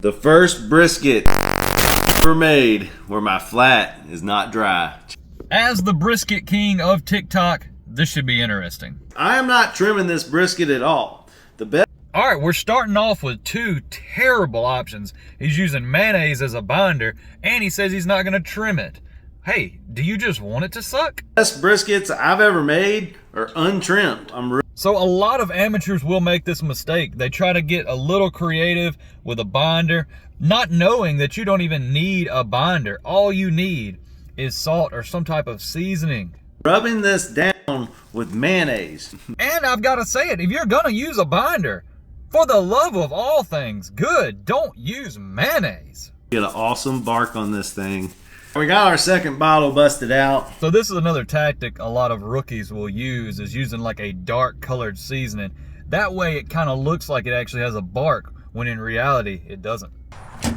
The first brisket ever made where my flat is not dry. As the brisket king of TikTok, this should be interesting. I am not trimming this brisket at all. The best. All right, we're starting off with two terrible options. He's using mayonnaise as a binder, and he says he's not gonna trim it. Hey, do you just want it to suck? Best briskets I've ever made are untrimmed. So a lot of amateurs will make this mistake. They try to get a little creative with a binder, not knowing that you don't even need a binder. All you need is salt or some type of seasoning. Rubbing this down with mayonnaise. And I've got to say it, if you're gonna use a binder, for the love of all things good, don't use mayonnaise. Get an awesome bark on this thing. We got our second bottle busted out. So this is another tactic a lot of rookies will use, is using like a dark colored seasoning. That way it kind of looks like it actually has a bark, when in reality it doesn't.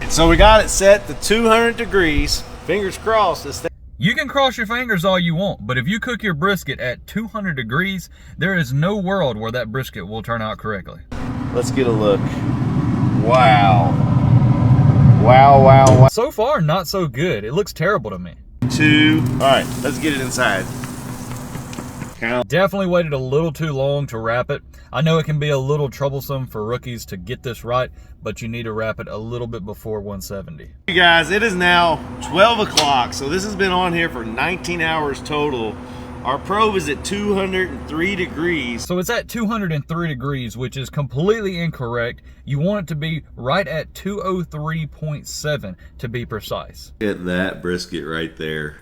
So we got it set to 200 degrees. Fingers crossed this thing. You can cross your fingers all you want, but if you cook your brisket at 200 degrees, there is no world where that brisket will turn out correctly. Let's get a look. Wow. Wow, wow, wow. So far, not so good. It looks terrible to me. All right, let's get it inside. Definitely waited a little too long to wrap it. I know it can be a little troublesome for rookies to get this right, but you need to wrap it a little bit before 170. You guys, it is now 12 o'clock, so this has been on here for 19 hours total. Our probe is at 203 degrees. So it's at 203 degrees, which is completely incorrect. You want it to be right at 203.7 to be precise. Look at that brisket right there.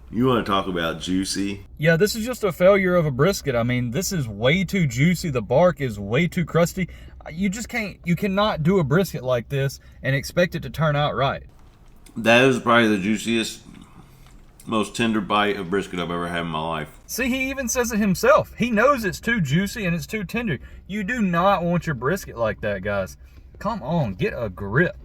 You want to talk about juicy? Yeah, this is just a failure of a brisket. I mean, this is way too juicy. The bark is way too crusty. You just can't, you cannot do a brisket like this and expect it to turn out right. That is probably the juiciest, most tender bite of brisket I've ever had in my life. See, he even says it himself. He knows it's too juicy and it's too tender. You do not want your brisket like that, guys. Come on, get a grip.